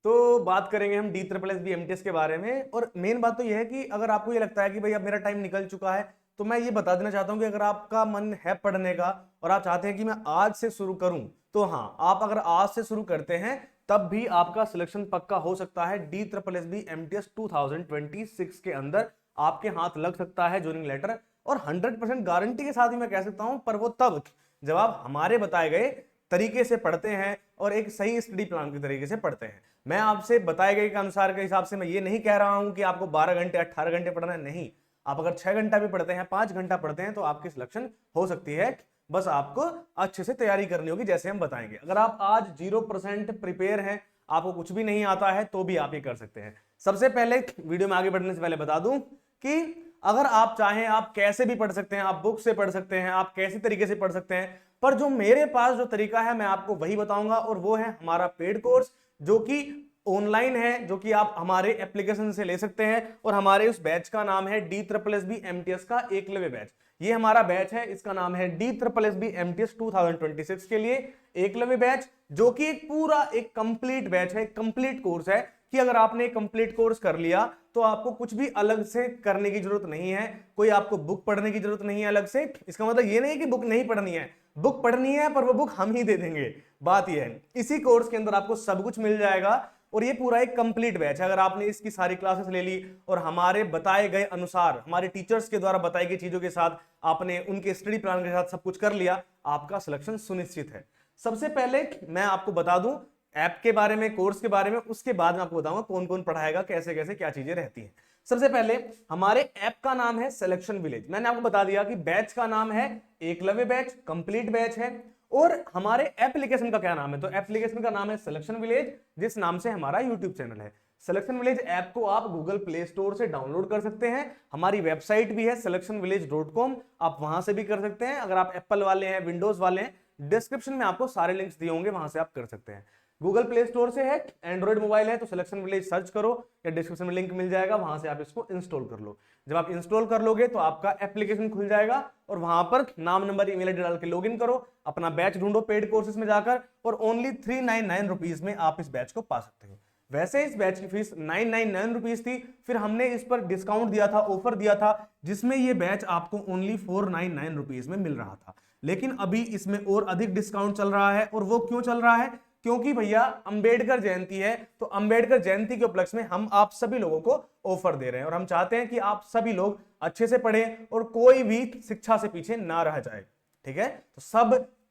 तो बात करेंगे हम D triple S B MTS के बारे में। और मेन बात तो यह है कि अगर आपको ये लगता है कि भाई अब मेरा टाइम निकल चुका है, तो मैं ये बता देना चाहता हूं कि अगर आपका मन है पढ़ने का और आप चाहते हैं कि मैं आज से शुरू करूं, तो हाँ, आप अगर आज से शुरू करते हैं तब भी आपका सिलेक्शन पक्का हो सकता है। D triple S B MTS 2026 के अंदर आपके हाथ लग सकता है ज्वाइनिंग लेटर। और 100% गारंटी के साथ ही मैं कह सकता हूं, पर वो तब जब आप हमारे बताए गए तरीके से पढ़ते हैं और एक सही स्टडी प्लान के तरीके से पढ़ते हैं। मैं आपसे बताए गए के अनुसार के हिसाब से मैं ये नहीं कह रहा हूं कि आपको 12 घंटे 18 घंटे पढ़ना है, नहीं। आप अगर 6 घंटा भी पढ़ते हैं, 5 घंटा पढ़ते हैं, तो आपकी सिलेक्शन हो सकती है। बस आपको अच्छे से तैयारी करनी होगी जैसे हम बताएंगे। अगर आप आज 0% प्रिपेयर हैं, आपको कुछ भी नहीं आता है, तो भी आप ये कर सकते हैं। सबसे पहले वीडियो में आगे बढ़ने से पहले बता दूं कि अगर आप चाहें, आप कैसे भी पढ़ सकते हैं, आप बुक से पढ़ सकते हैं, आप कैसे तरीके से पढ़ सकते हैं, पर जो मेरे पास जो तरीका है मैं आपको वही बताऊंगा। और वो है हमारा पेड कोर्स, जो कि ऑनलाइन है, जो कि आप हमारे एप्लीकेशन से ले सकते हैं। और हमारे उस बैच का नाम है D triple S B MTS का एकलव्य बैच। ये हमारा बैच है, इसका नाम है D triple S B MTS 2026 के लिए एकलव्य बैच, जो कि एक पूरा एक कंप्लीट बैच है, कंप्लीट कोर्स है कि अगर आपने कंप्लीट कोर्स कर लिया तो आपको कुछ भी अलग से करने की जरूरत नहीं है। कोई आपको बुक पढ़ने की जरूरत नहीं है अलग से। इसका मतलब ये नहीं कि बुक नहीं पढ़नी है, बुक पढ़नी है, पर वो बुक हम ही दे देंगे। बात ये है, इसी कोर्स के अंदर आपको सब कुछ मिल जाएगा। और ये पूरा एक कंप्लीट बैच है। अगर आपने इसकी सारी क्लासेस ले ली और हमारे बताए गए अनुसार, हमारे टीचर्स के द्वारा बताई गई चीजों के साथ आपने उनके स्टडी प्लान के साथ सब कुछ कर लिया, आपका सिलेक्शन सुनिश्चित है। सबसे पहले मैं आपको बता दूं ऐप के बारे में, कोर्स के बारे में, उसके बाद मैं आपको बताऊंगा कौन कौन पढ़ाएगा, कैसे कैसे क्या चीजें रहती हैं। सबसे पहले हमारे ऐप का नाम है सिलेक्शन विलेज। मैंने आपको बता दिया कि बैच का नाम है एकलव्य बैच, कंप्लीट बैच है। और हमारे एप्लीकेशन का क्या नाम है, तो एप्लीकेशन का नाम है सिलेक्शन विलेज, जिस नाम से हमारा यूट्यूब चैनल है। सिलेक्शन विलेज ऐप को आप गूगल प्ले स्टोर से डाउनलोड कर सकते हैं। हमारी वेबसाइट भी है selectionvillage.com, आप वहां से भी कर सकते हैं। अगर आप एप्पल वाले हैं, विंडोज वाले हैं, डिस्क्रिप्शन में आपको सारे लिंक्स दिए होंगे, वहां से आप कर सकते हैं। गूगल प्ले स्टोर से है, एंड्रॉइड मोबाइल है तो सिलेक्शन विलेज सर्च करो या डिस्क्रिप्शन में लिंक मिल जाएगा, वहां से आप इसको इंस्टॉल कर लो। जब आप इंस्टॉल कर लोगे तो आपका एप्लीकेशन खुल जाएगा और वहां पर नाम नंबर ईमेल आईडी डाल के लॉगिन करो, अपना बैच ढूंढो पेड कोर्सेज में जाकर, और ओनली 399 रुपीज में आप इस बैच को पा सकते हो। वैसे इस बैच की फीस 999 रुपीज थी, फिर हमने इस पर डिस्काउंट दिया था, ऑफर दिया था, जिसमें ये बैच आपको ओनली 499 रुपीज में मिल रहा था। लेकिन अभी इसमें और अधिक डिस्काउंट चल रहा है। और वो क्यों चल रहा है, क्योंकि भैया अंबेडकर जयंती है, तो अंबेडकर जयंती के उपलक्ष्य में हम आप सभी लोगों को ऑफर दे रहे हैं। और हम चाहते हैं कि आप सभी लोग अच्छे से पढ़ें और कोई भी शिक्षा से पीछे ना रह जाए। ठीक है, तो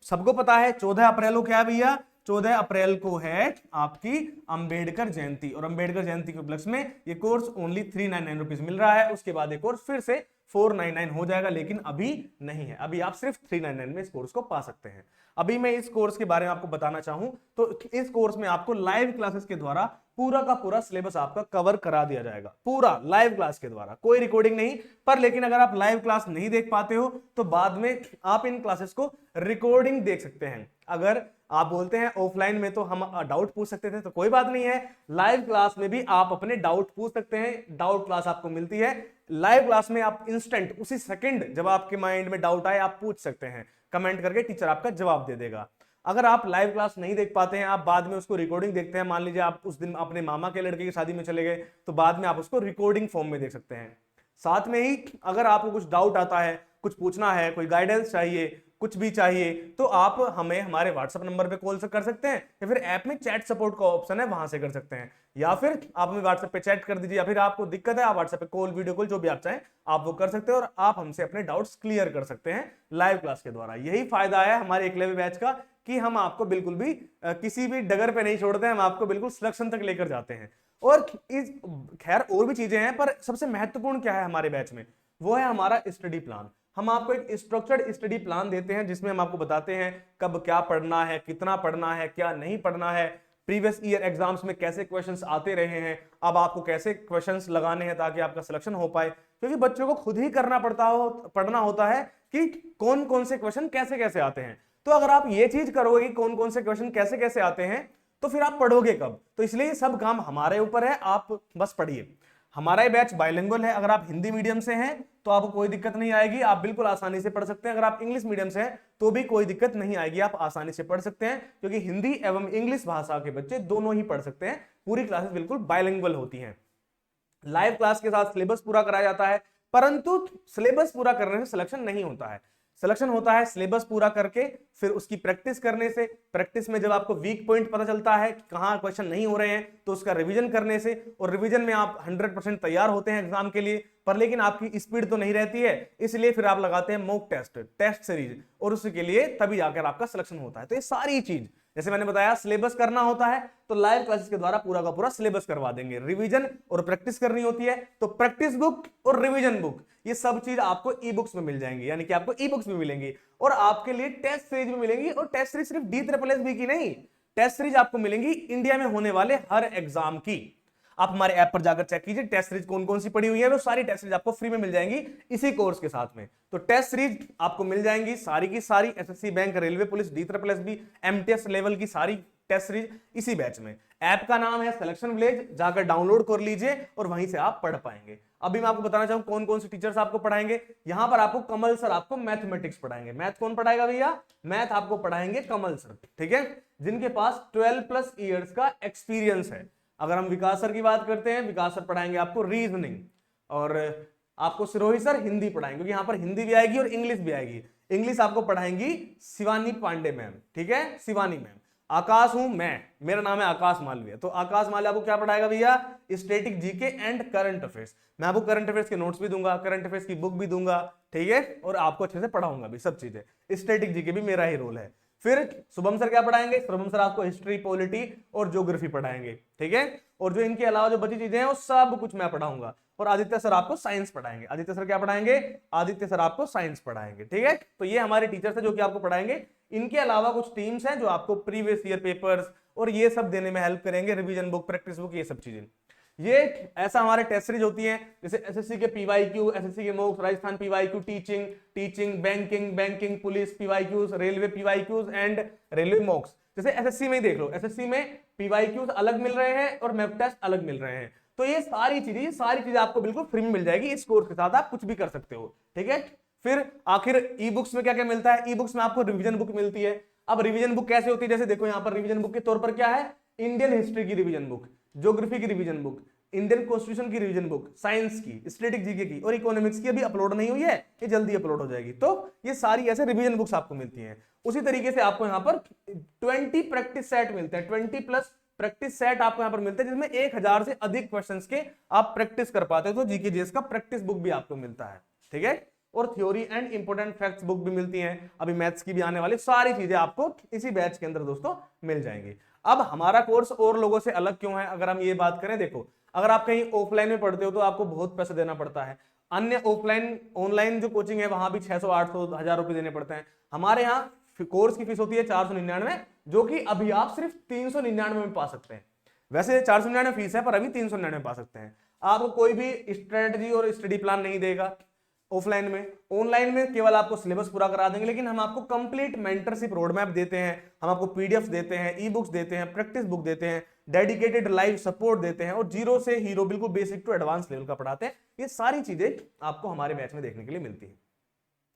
सबको पता है 14 अप्रैल को क्या है भैया, 14 अप्रैल को है आपकी अंबेडकर जयंती। और अंबेडकर जयंती के उपलक्ष्य में ये कोर्स ओनली 399 रुपीज मिल रहा है। उसके बाद ये कोर्स फिर से 499 हो जाएगा, लेकिन अभी नहीं है। अभी आप सिर्फ 399 में इस कोर्स को पा सकते हैं। अभी मैं इस कोर्स के बारे में आपको बताना चाहूं तो इस कोर्स में आपको लाइव क्लासेस के द्वारा पूरा का पूरा सिलेबस आपका कवर करा दिया जाएगा, पूरा लाइव क्लास के द्वारा, कोई रिकॉर्डिंग नहीं। पर लेकिन अगर आप लाइव क्लास नहीं देख पाते हो तो बाद में आप इन क्लासेस को रिकॉर्डिंग देख सकते हैं। अगर आप बोलते हैं ऑफलाइन में तो हम डाउट पूछ सकते थे, तो कोई बात नहीं है, लाइव क्लास में भी आप अपने डाउट पूछ सकते हैं। डाउट क्लास आपको मिलती है लाइव क्लास में, आप इंस्टेंट उसी सेकंड जब आपके माइंड में डाउट आए आप पूछ सकते हैं, कमेंट करके टीचर आपका जवाब दे देगा। अगर आप लाइव क्लास नहीं देख पाते हैं, आप बाद में उसको रिकॉर्डिंग देखते हैं, मान लीजिए आप उस दिन अपने मामा के लड़के की शादी में चले गए, तो बाद में आप उसको रिकॉर्डिंग फॉर्म में देख सकते हैं। साथ में ही अगर आपको कुछ डाउट आता है, कुछ पूछना है, कोई गाइडेंस चाहिए, कुछ भी चाहिए, तो आप हमें हमारे व्हाट्सएप नंबर पे कॉल कर सकते हैं, या फिर ऐप में चैट सपोर्ट का ऑप्शन है, वहां से कर सकते हैं। या फिर आप हमें व्हाट्सएप पे चैट कर दीजिए, या फिर आपको दिक्कत है आप व्हाट्सएप पे कॉल, वीडियो कॉल, जो भी आप चाहें आप वो कर सकते हैं, और आप हमसे अपने डाउट्स क्लियर कर सकते हैं लाइव क्लास के द्वारा। यही फायदा है हमारे एकलव्य बैच का कि हम आपको बिल्कुल भी किसी भी डगर पे नहीं छोड़ते हैं, हम आपको बिल्कुल सिलेक्शन तक लेकर जाते हैं। और इस खैर और भी चीजें हैं, पर सबसे महत्वपूर्ण क्या है हमारे बैच में, वो है हमारा स्टडी प्लान। हम आपको एक स्ट्रक्चर्ड स्टडी प्लान देते हैं, जिसमें हम आपको बताते हैं कब क्या पढ़ना है, कितना पढ़ना है, क्या नहीं पढ़ना है, प्रीवियस ईयर एग्जाम्स में कैसे क्वेश्चंस आते रहे हैं, अब आपको कैसे क्वेश्चंस लगाने हैं ताकि आपका सिलेक्शन हो पाए। क्योंकि बच्चों को खुद ही पढ़ना होता है कि कौन कौन से क्वेश्चन कैसे कैसे आते हैं। तो अगर आप ये चीज करोगे कि कौन कौन से क्वेश्चन कैसे कैसे आते हैं, तो फिर आप पढ़ोगे कब। तो इसलिए सब काम हमारे ऊपर है, आप बस पढ़िए। हमारा ये बैच बाइलिंगुअल है, अगर आप हिंदी मीडियम से हैं तो आपको कोई दिक्कत नहीं आएगी, आप बिल्कुल आसानी से पढ़ सकते हैं। अगर आप इंग्लिश मीडियम से हैं तो भी कोई दिक्कत नहीं आएगी, आप आसानी से पढ़ सकते हैं, क्योंकि हिंदी एवं इंग्लिश भाषा के बच्चे दोनों ही पढ़ सकते हैं। पूरी क्लासेस बिल्कुल बायलिंगुअल होती हैं। लाइव क्लास के साथ सिलेबस पूरा कराया जाता है, परंतु सिलेबस पूरा करने से सिलेक्शन नहीं होता है। सिलेक्शन होता है सिलेबस पूरा करके, फिर उसकी प्रैक्टिस करने से। प्रैक्टिस में जब आपको वीक पॉइंट पता चलता है कि कहाँ क्वेश्चन नहीं हो रहे हैं, तो उसका रिवीजन करने से, और रिवीजन में आप 100% तैयार होते हैं एग्जाम के लिए, पर लेकिन आपकी स्पीड तो नहीं रहती है, इसलिए फिर आप लगाते हैं मॉक टेस्ट, टेस्ट सीरीज, और उसके लिए तभी जाकर आपका सिलेक्शन होता है। तो ये सारी चीज जैसे मैंने बताया, सिलेबस करना होता है तो लाइव क्लासेस के द्वारा पूरा का पूरा सिलेबस करवा देंगे। रिवीजन और प्रैक्टिस करनी होती है तो प्रैक्टिस बुक और रिवीजन बुक, ये सब चीज आपको ई बुक्स में मिल जाएंगी, यानी कि आपको ई बुक्स में मिलेंगी, और आपके लिए टेस्ट सीरीज में मिलेंगी। और टेस्ट सीरीज सिर्फ DSSS की नहीं, टेस्ट सीरीज आपको मिलेंगी इंडिया में होने वाले हर एग्जाम की। आप हमारे ऐप पर जाकर चेक कीजिए टेस्ट सीरीज कौन कौन सी पड़ी हुई है, वो सारी टेस्ट सीरीज आपको फ्री में मिल जाएंगी इसी कोर्स के साथ में। तो टेस्ट सीरीज आपको मिल जाएंगी सारी की सारी, SSC, bank, railway, police, DSSS, MTS level की सारी टेस्ट सीरीज इसी बैच में। ऐप का नाम है सिलेक्शन विलेज, जाकर डाउनलोड कर लीजिए और वहीं से आप पढ़ पाएंगे। अभी मैं आपको बताना चाहूं कौन कौन से टीचर्स आपको पढ़ाएंगे। यहां पर आपको कमल सर आपको मैथमेटिक्स पढ़ाएंगे। मैथ कौन पढ़ाएगा भैया? मैथ आपको पढ़ाएंगे कमल सर, ठीक है, जिनके पास 12+ ईयर्स का एक्सपीरियंस है। अगर हम विकास सर की बात करते हैं, विकास सर पढ़ाएंगे आपको रीजनिंग, और आपको सिरोही सर हिंदी पढ़ाएंगे, क्योंकि यहां पर हिंदी भी आएगी और इंग्लिश भी आएगी। इंग्लिश आपको पढ़ाएंगी शिवानी पांडे मैम, ठीक है, शिवानी मैम। आकाश हूं मैं, मेरा नाम है आकाश मालवीय, तो आकाश मालवीय आपको क्या पढ़ाएगा भैया? Static GK and current affairs. मैं आपको करंट अफेयर्स के नोट्स भी दूंगा, करंट अफेयर्स की बुक भी दूंगा, ठीक है, और आपको अच्छे से पढ़ाऊंगा भी सब चीजें। स्टैटिक जीके भी मेरा ही रोल है। फिर शुभम सर क्या पढ़ाएंगे? शुभम सर आपको हिस्ट्री, पॉलिटी और ज्योग्राफी पढ़ाएंगे, ठीक है, और जो इनके अलावा जो बची चीजें हैं वो सब कुछ मैं पढ़ाऊंगा। और आदित्य सर आपको साइंस पढ़ाएंगे। आदित्य सर क्या पढ़ाएंगे? आदित्य सर आपको साइंस पढ़ाएंगे, ठीक है। तो ये हमारे टीचर्स हैं जो कि आपको पढ़ाएंगे। इनके अलावा कुछ टीम्स हैं जो आपको प्रीवियस ईयर पेपर्स और ये सब देने में हेल्प करेंगे, रिवीजन बुक, प्रैक्टिस बुक, ये सब चीजें। ये ऐसा हमारे टेस्ट सीरीज होती है, जैसे एसएससी के पीवाईक्यू, एसएससी के मॉक्स, Rajasthan PYQ, teaching, banking, police PYQs, railway PYQs and railway मॉक्स। जैसे एसएससी में ही देख लो, एसएससी में पीवाईक्यूज अलग मिल रहे हैं और मॉक टेस्ट अलग मिल रहे हैं। तो ये सारी चीजें आपको बिल्कुल फ्री में मिल जाएगी। इस कोर्स के साथ आप कुछ भी कर सकते हो, ठीक है। फिर आखिर ई बुक्स में क्या क्या मिलता है? ई बुक्स में आपको रिवीजन बुक मिलती है। अब रिवीजन बुक कैसे होती है? जैसे देखो यहाँ पर रिवीजन बुक के तौर पर क्या है? इंडियन हिस्ट्री की रिवीजन बुक, ज्योग्राफी की रिवीजन बुक, इंडियन कॉन्स्टिट्यूशन की रिवीजन बुक, साइंस की, स्टैटिक जीके की और इकोनॉमिक्स की अभी अपलोड नहीं हुई है, ये जल्दी अपलोड हो जाएगी। तो ये सारी ऐसे रिवीजन बुक्स आपको मिलती हैं। उसी तरीके से आपको यहाँ पर 20 प्रैक्टिस सेट मिलते हैं, 20+ प्रैक्टिस सेट आपको यहाँ पर मिलते हैं, जिसमें 1000 से अधिक क्वेश्चंस के आप प्रैक्टिस कर पाते हो। तो जीके जीएस का प्रैक्टिस बुक भी आपको मिलता है, ठीक है, और theory and important facts book भी मिलती हैं। अभी मैथ्स की भी आने वाली सारी चीजें आपको इसी बैच के अंदर दोस्तों मिल जाएंगी। अब हमारा कोर्स और लोगों से अलग क्यों है? अगर हम ये बात करें, देखो, अगर आप कहीं ऑफलाइन में पढ़ते हो तो आपको बहुत पैसा देना पड़ता है। अन्य ऑफलाइन ऑनलाइन जो कोचिंग है वहां भी 600, 800, 1000 रुपए देने पड़ते हैं। हमारे यहाँ कोर्स की फीस होती है 499, जो कि अभी आप सिर्फ 399 में पा सकते हैं। वैसे 499 फीस है, पर अभी 399 में पा सकते हैं। आपको कोई भी स्ट्रेटजी और स्टडी प्लान नहीं देगा ऑफलाइन में। ऑनलाइन में केवल आपको सिलेबस पूरा करा देंगे, लेकिन हम आपको कंप्लीट मेंटरशिप रोड मैप देते हैं, हम आपको पीडीएफ देते हैं, ई बुक्स देते हैं, प्रैक्टिस बुक देते हैं, डेडिकेटेड लाइव सपोर्ट देते हैं, और जीरो से हीरो, बिल्कुल बेसिक टू एडवांस लेवल का पढ़ाते हैं। ये सारी चीजें आपको हमारे बैच में देखने के लिए मिलती है।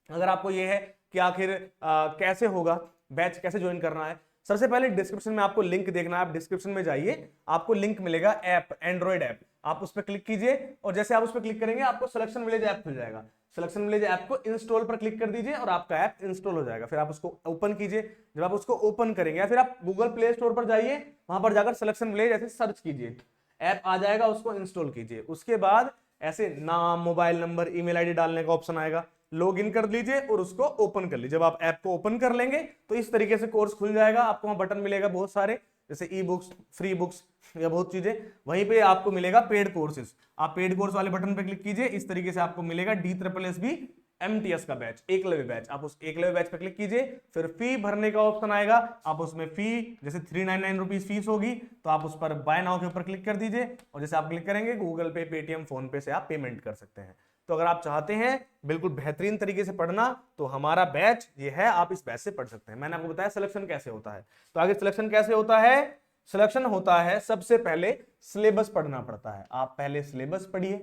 अगर आपको ये है कि आखिर कैसे होगा बैच, कैसे ज्वाइन करना है, सबसे पहले डिस्क्रिप्शन में आपको लिंक देखना है। आप डिस्क्रिप्शन में जाइए, आपको लिंक मिलेगा ऐप, एंड्रॉइड ऐप, आप उस पर क्लिक कीजिए, और जैसे आप उस पर क्लिक करेंगे आपको सिलेक्शन विलेज ऐप खुल जाएगा। सिलेक्शन विलेज ऐप को इंस्टॉल पर क्लिक कर दीजिए और आपका ऐप इंस्टॉल हो जाएगा। फिर आप उसको ओपन कीजिए। जब आप उसको ओपन करेंगे, या फिर आप गूगल प्ले स्टोर पर जाइए, वहां पर जाकर सिलेक्शन विलेज ऐसे सर्च कीजिए, ऐप आ जाएगा, उसको इंस्टॉल कीजिए। उसके बाद ऐसे नाम, मोबाइल नंबर, ईमेल आईडी डालने का ऑप्शन आएगा, लॉग इन कर लीजिए और उसको ओपन कर लीजिए। जब आप ऐप को ओपन कर लेंगे तो इस तरीके से कोर्स खुल जाएगा। आपको वहां बटन मिलेगा बहुत सारे, जैसे ई बुक्स, फ्री बुक्स या बहुत चीजें। वहीं पे आपको मिलेगा पेड कोर्सेज, आप पेड कोर्स वाले बटन पे क्लिक कीजिए। इस तरीके से आपको मिलेगा DSSS MTS का बैच, एकलव्य बैच। आप उस एकलव्य बैच पे क्लिक कीजिए, फिर फी भरने का ऑप्शन आएगा। आप उसमें फी, जैसे 399 रुपीज फीस होगी, तो आप उस पर बाय नाउ के ऊपर क्लिक कर दीजिए, और जैसे आप क्लिक करेंगे गूगल पे, पेटीएम, फोन पे से आप पेमेंट कर सकते हैं। तो अगर आप चाहते हैं बिल्कुल बेहतरीन तरीके से पढ़ना, तो हमारा बैच ये है, आप इस बैच से पढ़ सकते हैं। मैंने आपको बताया सिलेक्शन कैसे होता है। तो आगे सिलेक्शन कैसे होता है? सिलेक्शन होता है, सबसे पहले सिलेबस पढ़ना पड़ता है। आप पहले सिलेबस पढ़िए,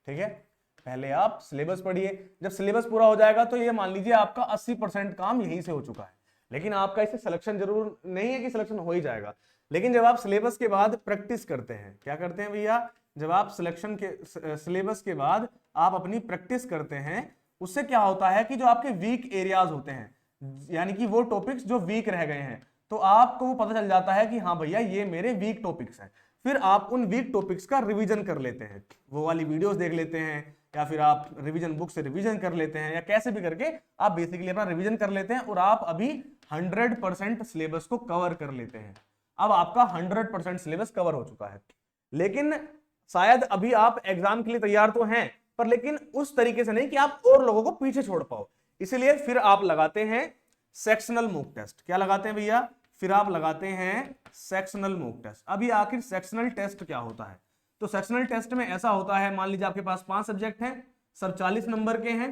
ठीक है, पहले आप सिलेबस पढ़िए। जब सिलेबस पूरा हो जाएगा तो ये मान लीजिए आपका 80% काम यहीं से हो चुका है। लेकिन आपका इससे सिलेक्शन जरूर नहीं है कि सिलेक्शन हो ही जाएगा। लेकिन जब आप सिलेबस के बाद प्रैक्टिस करते हैं, क्या करते हैं भैया, जब आप सिलेक्शन के सिलेबस के बाद आप अपनी प्रैक्टिस करते हैं, उससे क्या होता है कि जो आपके वीक एरियाज होते हैं, यानी कि वो टॉपिक्स जो वीक रह गए हैं, तो आपको वो पता चल जाता है कि हाँ भैया ये मेरे वीक टॉपिक्स हैं। फिर आप उन वीक टॉपिक्स का रिवीजन कर लेते हैं, वो वाली वीडियोस देख लेते हैं, या फिर आप रिवीजन बुक से रिवीजन कर लेते हैं, या कैसे भी करके आप बेसिकली अपना रिवीजन कर लेते हैं, और आप अभी 100% सिलेबस को कवर कर लेते हैं। अब आपका 100% सिलेबस कवर हो चुका है। लेकिन शायद अभी आप एग्जाम के लिए तैयार तो हैं, पर लेकिन उस तरीके से नहीं कि आप और लोगों को पीछे छोड़ पाओ। इसलिए फिर आप लगाते हैं सेक्शनल मॉक टेस्ट। क्या लगाते हैं भैया, फिर आप लगाते हैं सेक्शनल मॉक टेस्ट। अभी आखिर सेक्शनल टेस्ट क्या होता है, तो सेक्शनल टेस्ट में ऐसा होता है, मान लीजिए आपके पास 5 सब्जेक्ट हैं, सब 40 नंबर के हैं,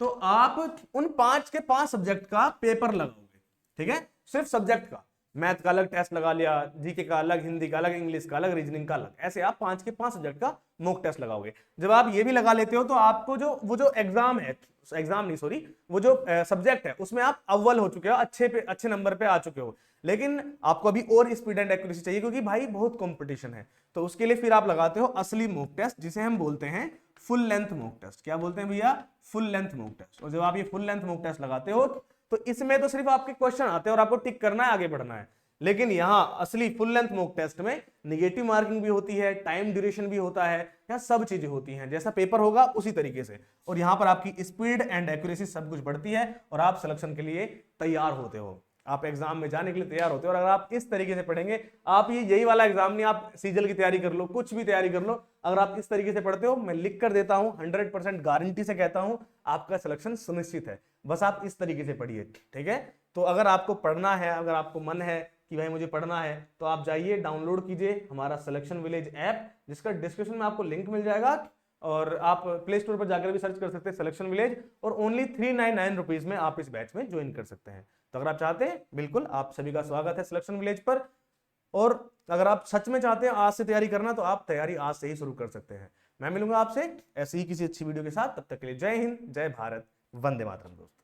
तो आप उन 5 के 5 सब्जेक्ट का पेपर लगाओगे, ठीक है, सिर्फ सब्जेक्ट का। मैथ का अलग टेस्ट लगा लिया, जीके का अलग, हिंदी का अलग, इंग्लिश का अलग, रीजनिंग का अलग, ऐसे आप 5 के 5 सब्जेक्ट का मॉक टेस्ट लगाओगे। जब आप ये भी लगा लेते हो तो आपको जो एग्जाम है, एग्जाम नहीं सॉरी, वो जो सब्जेक्ट है उसमें आप अव्वल हो चुके हो, अच्छे नंबर पे आ चुके हो। लेकिन आपको अभी और स्पीड एंड एक्यूरेसी चाहिए, क्योंकि भाई बहुत कंपटीशन है। तो उसके लिए फिर आप लगाते हो असली मॉक टेस्ट, जिसे हम बोलते हैं फुल लेंथ मॉक टेस्ट। क्या बोलते हैं भैया, फुल लेंथ मॉक टेस्ट। और जब आप ये फुल लेंथ मॉक टेस्ट लगाते हो तो इसमें तो सिर्फ आपके क्वेश्चन आते हैं और आपको टिक करना है, आगे बढ़ना है। लेकिन यहां असली फुल लेंथ मॉक टेस्ट में निगेटिव मार्किंग भी होती है, टाइम ड्यूरेशन भी होता है, यहाँ सब चीजें होती हैं, जैसा पेपर होगा उसी तरीके से। और यहाँ पर आपकी स्पीड एंड एक्यूरेसी सब कुछ बढ़ती है और आप सिलेक्शन के लिए तैयार होते हो, आप एग्जाम में जाने के लिए तैयार होते हो। और अगर आप इस तरीके से पढ़ेंगे, आप यही वाला एग्जाम नहीं, आप सीजल की तैयारी कर लो, कुछ भी तैयारी कर लो, अगर आप इस तरीके से पढ़ते हो, मैं लिख कर देता हूं, 100% गारंटी से कहता हूं, आपका सिलेक्शन सुनिश्चित है। बस आप इस तरीके से पढ़िए, ठीक है। तो अगर आपको पढ़ना है, अगर आपको मन है कि भाई मुझे पढ़ना है, तो आप जाइए डाउनलोड कीजिए हमारा सिलेक्शन विलेज ऐप, जिसका डिस्क्रिप्शन में आपको लिंक मिल जाएगा, और आप प्ले स्टोर पर जाकर भी सर्च कर सकते हैं सिलेक्शन विलेज, और ओनली 399 रुपीज में आप इस बैच में ज्वाइन कर सकते हैं। तो अगर आप चाहते हैं, बिल्कुल आप सभी का स्वागत है सिलेक्शन विलेज पर। और अगर आप सच में चाहते हैं आज से तैयारी करना, तो आप तैयारी आज से ही शुरू कर सकते हैं। मैं मिलूंगा आपसे ऐसे ही किसी अच्छी वीडियो के साथ, तब तक के लिए जय हिंद, जय भारत, वंदे मातरम दोस्तों।